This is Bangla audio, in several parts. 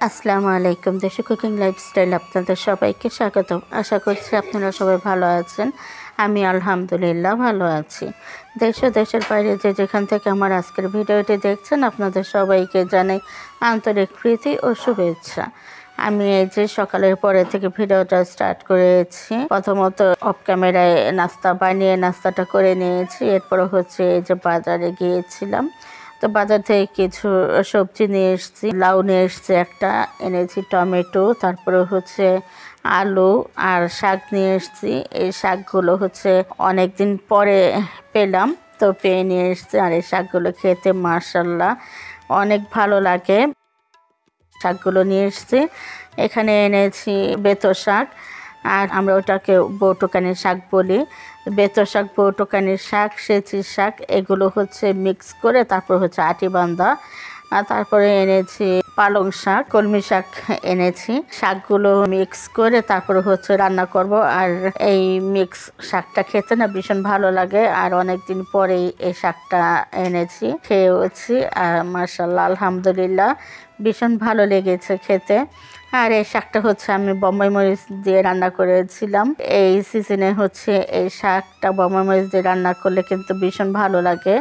আসসালামু আলাইকুম। দেশি কুকিং লাইফস্টাইল আপনাদের সবাইকে স্বাগতম। আশা করছি আপনারা সবাই ভালো আছেন। আমি আলহামদুলিল্লাহ ভালো আছি। দেশ ও দেশের বাইরে যে যেখান থেকে আমার আজকের ভিডিওটি দেখছেন আপনাদের সবাইকে জানাই আন্তরিক প্রীতি ও শুভেচ্ছা। আমি এই যে সকালের পরে থেকে ভিডিওটা স্টার্ট করেছি। প্রথমত অফ ক্যামেরায় নাস্তা বানিয়ে নাস্তাটা করে নিয়েছি। এরপরে হচ্ছে এই যে বাজারে গিয়েছিলাম। তো বাজার থেকে কিছু সবজি নিয়ে এসেছি। লাউ নিয়ে এসেছি, একটা এনেছি টমেটো, তারপরে হচ্ছে আলু আর শাক নিয়ে এসেছি। এই শাকগুলো হচ্ছে অনেক দিন পরে পেলাম, তো পেয়ে নিয়ে এসেছি। আর এই শাকগুলো খেতে মাশাআল্লাহ অনেক ভালো লাগে। শাকগুলো নিয়ে এসেছি। এখানে এনেছি বেতো শাক, আর আমরা ওটাকে বৌটোকানির শাক বলি। বেতো শাক, বৌটোকানির শাক, সেচি শাক, এগুলো হচ্ছে মিক্স করে তারপর হচ্ছে আটি বান্ধা। আর তারপরে এনেছি পালং শাক, কলমি শাক এনেছি। শাকগুলো মিক্স করে তারপরে হচ্ছে রান্না করব। আর এই মিক্স শাকটা খেতে না ভীষণ ভালো লাগে, আর অনেক দিন পরেই এই শাকটা এনেছি, খেয়েছি। আর মাশাআল্লাহ আলহামদুলিল্লাহ ভীষণ ভালো লেগেছে খেতে। আর এই শাকটা হচ্ছে আমি বোম্বাই মরিচ দিয়ে রান্না করেছিলাম। এই সিজনে হচ্ছে এই শাকটা বোম্বাই মরিচ দিয়ে রান্না করলে কিন্তু ভীষণ ভালো লাগে।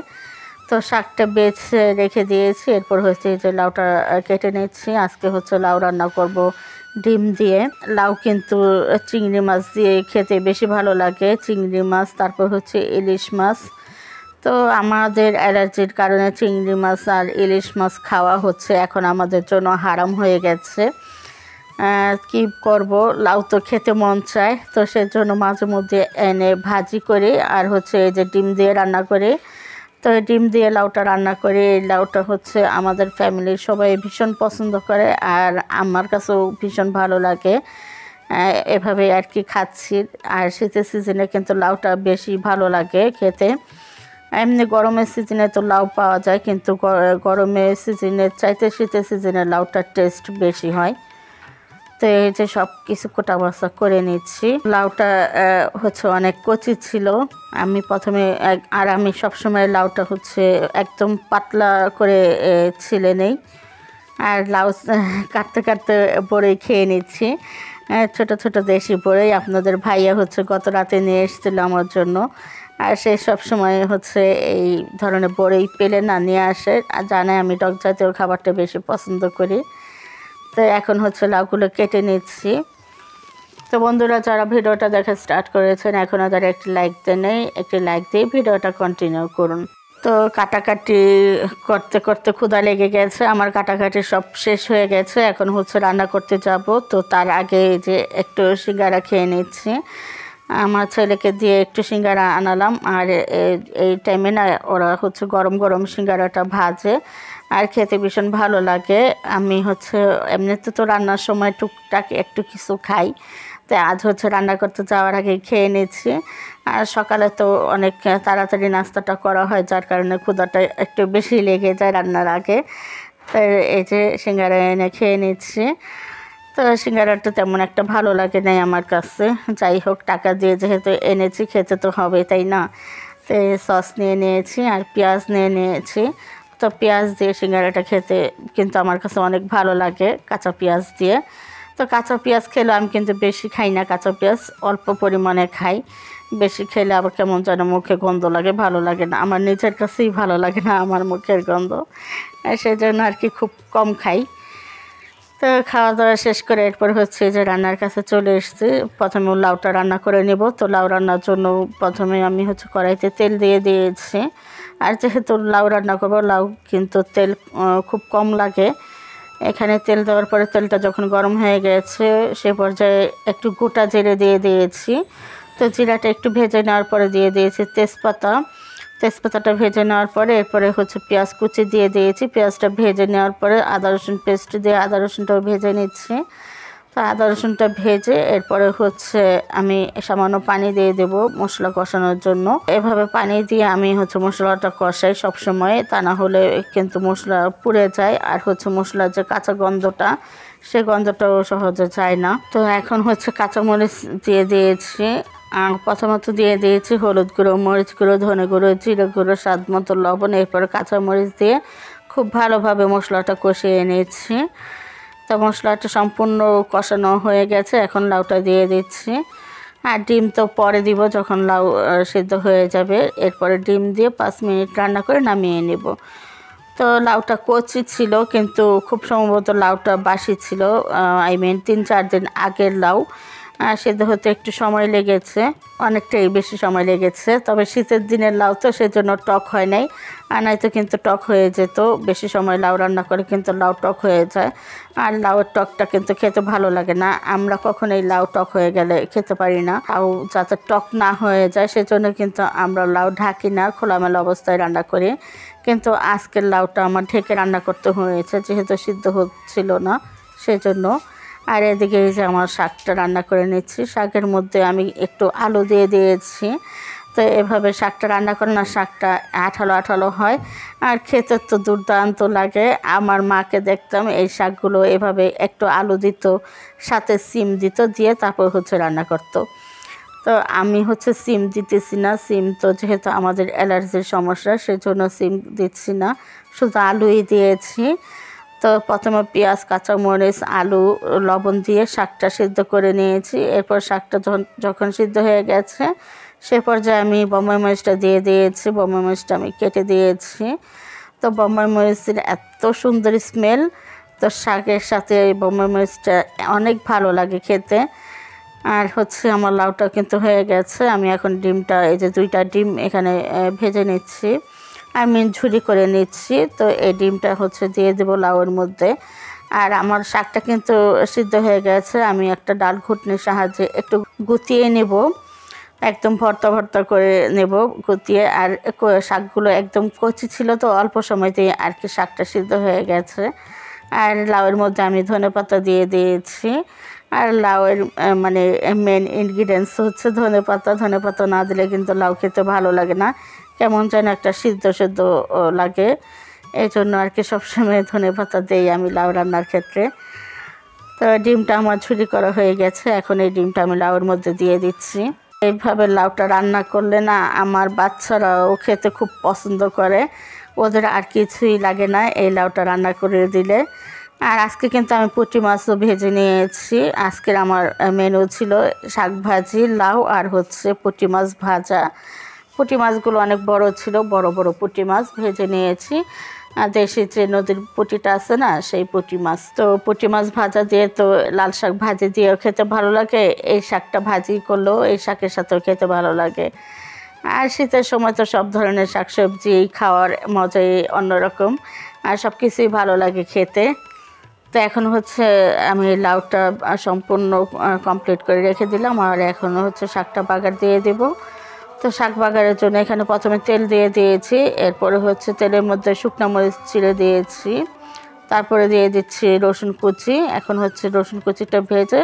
তো শাকটা বেছে রেখে দিয়েছি। এরপর হচ্ছে এই যে লাউটা কেটে নিচ্ছি। আজকে হচ্ছে লাউ রান্না করব ডিম দিয়ে। লাউ কিন্তু চিংড়ি মাছ দিয়ে খেতে বেশি ভালো লাগে, চিংড়ি মাছ, তারপর হচ্ছে ইলিশ মাছ। তো আমাদের অ্যালার্জির কারণে চিংড়ি মাছ আর ইলিশ মাছ খাওয়া হচ্ছে এখন আমাদের জন্য হারাম হয়ে গেছে। কি করব, লাউ তো খেতে মন চায়, তো সেজন্য মাঝে মধ্যে এনে ভাজি করি আর হচ্ছে এই যে ডিম দিয়ে রান্না করি। তো ডিম দিয়ে লাউটা রান্না করি। এই লাউটা হচ্ছে আমাদের ফ্যামিলির সবাই ভীষণ পছন্দ করে, আর আমার কাছেও ভীষণ ভালো লাগে। এভাবে আর কি খাচ্ছি। আর শীতের সিজনে কিন্তু লাউটা বেশি ভালো লাগে খেতে। এমনি গরমের সিজনে তো লাউ পাওয়া যায়, কিন্তু গরমের সিজনের চাইতে শীতের সিজনে লাউটার টেস্ট বেশি হয়। তো এই যে সব কিছু কোটা বাছা করে নিচ্ছি। লাউটা হচ্ছে অনেক কচি ছিল। আমি প্রথমে আমি সবসময় লাউটা হচ্ছে একদম পাতলা করে ছিলে নেই। আর লাউ কাটতে কাটতে বড়ই খেয়ে নিচ্ছি। ছোট ছোট দেশি বড়ই আপনাদের ভাইয়া হচ্ছে গত রাতে নিয়ে এসেছিল আমার জন্য। আর সে সব সময় হচ্ছে এই ধরনের বড়ই পেলে না নিয়ে আসে, আর জানে আমি টক জাতীয় খাবারটা বেশি পছন্দ করি। তো এখন হচ্ছে লাউগুলো কেটে নিচ্ছি। তো বন্ধুরা, যারা ভিডিওটা দেখা স্টার্ট করেছেন এখনও যারা একটি লাইক দেন নাই, একটি লাইক দিয়ে ভিডিওটা কন্টিনিউ করুন। তো কাটাকাটি করতে করতে ক্ষুধা লেগে গেছে, আমার কাটাকাটি সব শেষ হয়ে গেছে। এখন হচ্ছে রান্না করতে যাব। তো তার আগে যে একটু সিঙ্গারা খেয়ে নিচ্ছি। আমার ছেলেকে দিয়ে একটু সিঙ্গারা আনালাম। আর এই টাইমে না ওরা হচ্ছে গরম গরম সিঙ্গারাটা ভাজে, আর খেতে ভীষণ ভালো লাগে। আমি হচ্ছে এমনিতে তো রান্নার সময় টুকটাক একটু কিছু খাই, তো আজ হচ্ছে রান্না করতে যাওয়ার আগে খেয়ে নিচ্ছি। আর সকালে তো অনেক তাড়াতাড়ি নাস্তাটা করা হয়, যার কারণে ক্ষুধাটা একটু বেশি লেগে যায় রান্নার আগে। তো এই যে সিঙ্গারা এনে খেয়ে নিচ্ছি। তো সিঙ্গারাটা তেমন একটা ভালো লাগে নাই আমার কাছে। যাই হোক, টাকা দিয়ে যেহেতু এনেছি খেতে তো হবে, তাই না? তো সস নিয়ে নিয়েছি আর পেঁয়াজ নিয়ে নিয়েছি। তো পেঁয়াজ দিয়ে সিঙ্গারাটা খেতে কিন্তু আমার কাছে অনেক ভালো লাগে, কাঁচা পেঁয়াজ দিয়ে। তো কাঁচা পেঁয়াজ খেলে আমি কিন্তু বেশি খাই না, কাঁচা পেঁয়াজ অল্প পরিমাণে খাই। বেশি খেলে আবার কেমন যেন মুখে গন্ধ লাগে, ভালো লাগে না, আমার নিজের কাছেই ভালো লাগে না আমার মুখের গন্ধ। সেই জন্য আর কি খুব কম খাই। তো খাওয়া দাওয়া শেষ করে এরপর হচ্ছে যে রান্নার কাছে চলে এসেছি। প্রথমে লাউটা রান্না করে নেব। তো লাউ রান্নার জন্য প্রথমে আমি হচ্ছে কড়াইতে তেল দিয়ে দিয়েছি। আর যেহেতু লাউ রান্না করবো, লাউ কিন্তু তেল খুব কম লাগে। এখানে তেল দেওয়ার পরে তেলটা যখন গরম হয়ে গেছে সে পর্যায়ে একটু গোটা জিরে দিয়ে দিয়েছি। তো জিরাটা একটু ভেজে নেওয়ার পরে দিয়ে দিয়েছি তেজপাতা। তেজপাতাটা ভেজে নেওয়ার পরে এরপরে হচ্ছে পেঁয়াজ কুচি দিয়ে দিয়েছি। পেঁয়াজটা ভেজে নেওয়ার পরে আদা রসুন পেস্ট দিয়ে আদা রসুনটাও ভেজে নিচ্ছি। তো আদা রসুনটা ভেজে এরপরে হচ্ছে আমি সামান্য পানি দিয়ে দেব মশলা কষানোর জন্য। এভাবে পানি দিয়ে আমি হচ্ছে মশলাটা কষাই সব সময়, তা না হলে কিন্তু মশলা পুড়ে যায়। আর হচ্ছে মশলার যে কাঁচা গন্ধটা, সে গন্ধটাও সহজে যায় না। তো এখন হচ্ছে কাঁচামরিচ দিয়ে দিয়েছি। আর প্রথমত দিয়ে দিয়েছি হলুদ গুঁড়ো, মরিচ গুঁড়ো, ধনে গুঁড়ো, জিরে গুঁড়ো, স্বাদ মতো লবণ। এরপর কাঁচামরিচ দিয়ে খুব ভালোভাবে মশলাটা কষিয়ে নিয়েছি। তো মশলাটা সম্পূর্ণ কষানো হয়ে গেছে, এখন লাউটা দিয়ে দিচ্ছি। আর ডিম তো পরে দিব যখন লাউ সিদ্ধ হয়ে যাবে। এরপরে ডিম দিয়ে 5 মিনিট রান্না করে নামিয়ে নেব। তো লাউটা কচি ছিল, কিন্তু খুব সম্ভবত লাউটা বাসি ছিল। আই মিন 3-4 দিন আগের লাউ। সেদ্ধ হতে একটু সময় লেগেছে, অনেকটাই বেশি সময় লেগেছে। তবে শীতের দিনের লাউ তো সেজন্য টক হয় নাই, আর নয়তো কিন্তু টক হয়ে যেত। বেশি সময় লাউ রান্না করে কিন্তু লাউ টক হয়ে যায়, আর লাউয়ের টকটা কিন্তু খেতে ভালো লাগে না। আমরা কখনোই লাউ টক হয়ে গেলে খেতে পারি না। লাউ যাতে টক না হয়ে যায় সেজন্য কিন্তু আমরা লাউ ঢাকি না, খোলামেলা অবস্থায় রান্না করি। কিন্তু আজকের লাউটা আমার ঢেকে রান্না করতে হয়েছে, যেহেতু সিদ্ধ হচ্ছিল না সেজন্য। আর এদিকে এই যে আমার শাকটা রান্না করে নিচ্ছি। শাকের মধ্যে আমি একটু আলু দিয়ে দিয়েছি। তো এভাবে শাকটা রান্না করে না, শাকটা আঠালো আঠালো হয় আর খেতে তো দুর্দান্ত লাগে। আমার মাকে দেখতাম এই শাকগুলো এভাবে একটু আলু দিত, সাথে সিম দিত, দিয়ে তারপর রান্না করতো। তো আমি সিম দিতেছি না, সিম তো যেহেতু আমাদের অ্যালার্জির সমস্যা সেজন্য সিম দিচ্ছি না, শুধু আলুই দিয়েছি। তো প্রথমে পেঁয়াজ, কাঁচামরিচ, আলু, লবণ দিয়ে শাকটা সিদ্ধ করে নিয়েছি। এরপর শাকটা যখন সিদ্ধ হয়ে গেছে সে পর্যায়ে আমি বোম্বাই মরিচটা দিয়ে দিয়েছি। বোম্বাই মরিচটা আমি কেটে দিয়েছি। তো বোম্বাই মরিচের এত সুন্দর স্মেল, তো শাকের সাথে এই বোম্বাই মরিচটা অনেক ভালো লাগে খেতে। আর আমার লাউটা কিন্তু হয়ে গেছে। আমি এখন ডিমটা, এই যে 2টা ডিম এখানে ভেজে নিচ্ছি, আমি ঝুরি করে নিচ্ছি। তো এই ডিমটা দিয়ে দেবো লাউয়ের মধ্যে। আর আমার শাকটা কিন্তু সিদ্ধ হয়ে গেছে, আমি একটা ডাল ঘুটনির সাহায্যে একটু গুতিয়ে নেব, একদম ভর্তা ভর্তা করে নেব গুতিয়ে। আর শাকগুলো একদম কচি ছিল, তো অল্প সময়তেই আর কি শাকটা সিদ্ধ হয়ে গেছে। আর লাউয়ের মধ্যে আমি ধনেপাতা দিয়ে দিয়েছি। আর লাউয়ের মানে মেন ইনগ্রিডিয়েন্টস ধনেপাতা। ধনেপাতা না দিলে কিন্তু লাউ খেতে ভালো লাগে না, কেমন যেন একটা সিদ্ধ সিদ্ধ লাগে। এই জন্য আর কি সবসময় ধনেপাতা দিই আমি লাউ রান্নার ক্ষেত্রে। তো ডিমটা আমার ঝুরি করা হয়ে গেছে, এখন এই ডিমটা আমি লাউয়ের মধ্যে দিয়ে দিচ্ছি। এইভাবে লাউটা রান্না করলে না আমার বাচ্চারাও খেতে খুব পছন্দ করে, ওদের আর কিছুই লাগে না এই লাউটা রান্না করে দিলে। আর আজকে কিন্তু আমি পুঁটি মাছও ভেজে নিয়েছি। আজকের আমার মেনু ছিল শাক ভাজি, লাউ আর পুঁটি মাছ ভাজা। পুঁটি মাছগুলো অনেক বড় ছিল, বড় বড় পুঁটি মাছ ভেজে নিয়েছি। দেশি যে নদীর পুঁটিটা আছে না, সেই পুঁটি মাছ। তো পুঁটি মাছ ভাজা দিয়ে তো লাল শাক ভাজি দিয়েও খেতে ভালো লাগে, এই শাকটা ভাজি করলেও এই শাকের সাথেও খেতে ভালো লাগে। আর শীতের সময় তো সব ধরনের শাকসবজি খাওয়ার মজাই অন্যরকম, আর সব কিছুই ভালো লাগে খেতে। তো এখন আমি লাউটা সম্পূর্ণ কমপ্লিট করে রেখে দিলাম, আর এখন শাকটা বাগার দিয়ে দেব। তো শাক বাগারের জন্য এখানে প্রথমে তেল দিয়ে দিয়েছি, এরপরে তেলের মধ্যে শুকনো মরিচ চিড়ে দিয়েছি, তারপরে দিয়ে দিচ্ছি রসুন কুচি। এখন রসুন কুচিটা ভেজে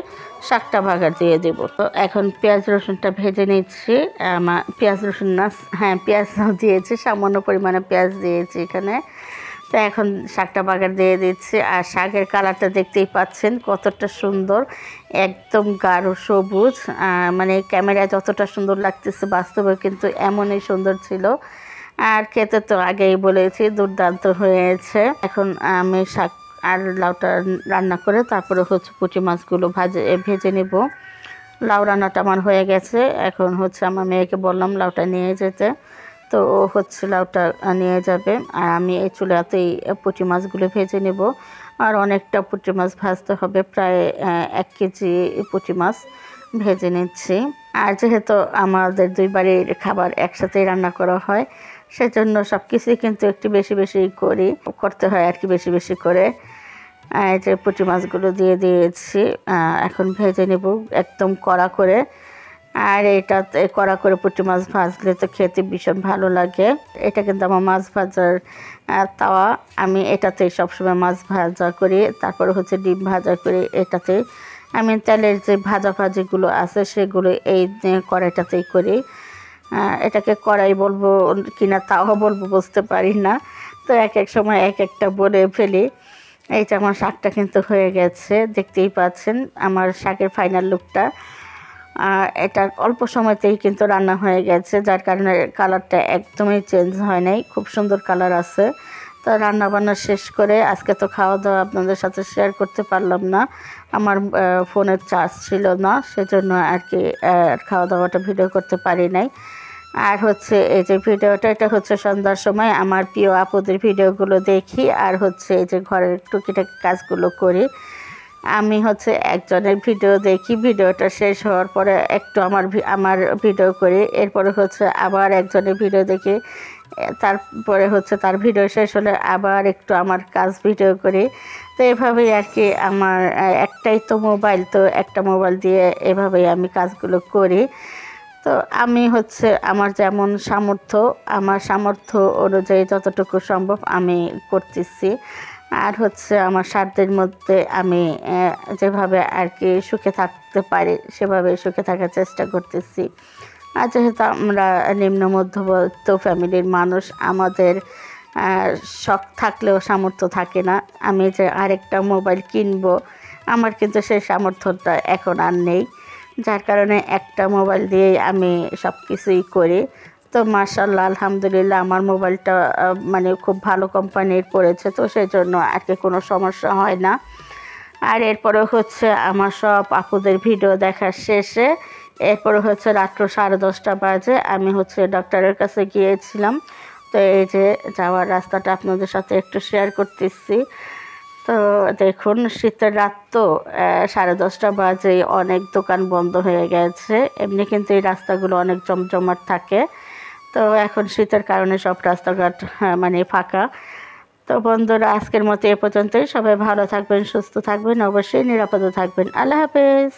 শাকটা বাগার দিয়ে দেব। তো এখন পেঁয়াজ রসুনটা ভেজে নিচ্ছি। পেঁয়াজ রসুন না, হ্যাঁ পেঁয়াজও দিয়েছি, সামান্য পরিমাণে পেঁয়াজ দিয়েছি এখানে। তো এখন শাকটা বাগার দিয়ে দিচ্ছি। আর শাকের কালারটা দেখতেই পাচ্ছেন কতটা সুন্দর, একদম গাঢ় সবুজ। মানে ক্যামেরায় যতটা সুন্দর লাগতেছে বাস্তবে কিন্তু এমনই সুন্দর ছিল। আর খেতে তো আগেই বলেছি দুর্দান্ত হয়েছে। এখন আমি শাক আর লাউটা রান্না করে তারপরে পুঁটি মাছগুলো ভেজে নেব। লাউ রান্নাটা আমার হয়ে গেছে। এখন আমার মেয়েকে বললাম লাউটা নিয়ে যেতে, তো ও লাউটা নিয়ে যাবে। আর আমি এই চুলাতেই পুঁটি মাছগুলো ভেজে নেব। আর অনেকটা পুঁটি মাছ ভাজতে হবে, প্রায় 1 কেজি পুঁটি মাছ ভেজে নিচ্ছি। আর যেহেতু আমাদের 2 বাড়ির খাবার একসাথেই রান্না করা হয়, সেজন্য সব কিছুই কিন্তু একটু বেশি বেশি করতে হয় আর কি, বেশি বেশি করে। এই যে পুঁটি মাছগুলো দিয়ে দিয়েছি, এখন ভেজে নেব একদম কড়া করে। আর এটাতে কড়া করে পুঁটি মাছ ভাজলে তো খেতে ভীষণ ভালো লাগে। এটা কিন্তু আমার মাছ ভাজার তাওয়া, আমি এটাতেই সবসময় মাছ ভাজা করি, তারপরে ডিম ভাজা করি। এটাতে আমি তেলের যে ভাজিগুলো আছে সেগুলো এই কড়াইটাতেই করি। এটাকে কড়াই বলবো কিনা তাও বলবো বুঝতে পারি না, তো এক এক সময় এক একটা বলে ফেলি। এই যে আমার শাকটা কিন্তু হয়ে গেছে, দেখতেই পাচ্ছেন আমার শাকের ফাইনাল লুকটা। এটা অল্প সময়তেই কিন্তু রান্না হয়ে গেছে, যার কারণে কালারটা একদমই চেঞ্জ হয় নাই, খুব সুন্দর কালার আছে। তো রান্নাবান্না শেষ করে আজকে তো খাওয়া দাওয়া আপনাদের সাথে শেয়ার করতে পারলাম না, আমার ফোনের চার্জ ছিল না, সেজন্য আর কি খাওয়া দাওয়াটা ভিডিও করতে পারি নাই। আর হচ্ছে এই যে ভিডিওটা, এটা হচ্ছে সন্ধ্যার সময় আমার প্রিয় আপুদের ভিডিওগুলো দেখি, আর হচ্ছে এই যে ঘরের টুকিটাকি কাজগুলো করি। আমি হচ্ছে একজনের ভিডিও দেখি, ভিডিওটা শেষ হওয়ার পরে একটু আমার ভিডিও করি, এরপরে হচ্ছে আবার একজনের ভিডিও দেখি, তারপরে হচ্ছে তার ভিডিও শেষ হলে আবার একটু আমার কাজ ভিডিও করি। তো এভাবেই আর কি আমার একটাই তো মোবাইল, তো একটা মোবাইল দিয়ে এভাবেই আমি কাজগুলো করি। তো আমি হচ্ছে আমার যেমন সামর্থ্য, আমার সামর্থ্য অনুযায়ী যতটুকু সম্ভব আমি করতেছি। আর হচ্ছে আমার সাধ্যের মধ্যে আমি যেভাবে আর কি সুখে থাকতে পারি সেভাবে সুখে থাকার চেষ্টা করতেছি। আর যেহেতু আমরা নিম্ন মধ্যবিত্ত ফ্যামিলির মানুষ, আমাদের শখ থাকলেও সামর্থ্য থাকে না। আমি যে আরেকটা মোবাইল কিনবো, আমার কিন্তু সেই সামর্থ্যটা এখন আর নেই, যার কারণে একটা মোবাইল দিয়েই আমি সব কিছুই করি। তো মাশাআল্লাহ আলহামদুলিল্লাহ আমার মোবাইলটা মানে খুব ভালো কোম্পানির পড়েছে, তো সেই জন্য আর কি কোনো সমস্যা হয় না। আর এরপরে হচ্ছে আমার সব আপুদের ভিডিও দেখার শেষে এরপরে হচ্ছে রাত্র 10:30 বাজে আমি হচ্ছে ডক্টরের কাছে গিয়েছিলাম। তো এই যে যাওয়ার রাস্তাটা আপনাদের সাথে একটু শেয়ার করতেছি। তো দেখুন শীতের রাত তো 10:30 বাজে, অনেক দোকান বন্ধ হয়ে গেছে। এমনি কিন্তু এই রাস্তাগুলো অনেক জমজমাট থাকে, তো এখন শীতের কারণে সব রাস্তাঘাট মানে ফাঁকা। তো বন্ধুরা আজকের মতো এ পর্যন্তই। সবাই ভালো থাকবেন, সুস্থ থাকবেন, অবশ্যই নিরাপদে থাকবেন। আল্লাহ হাফেজ।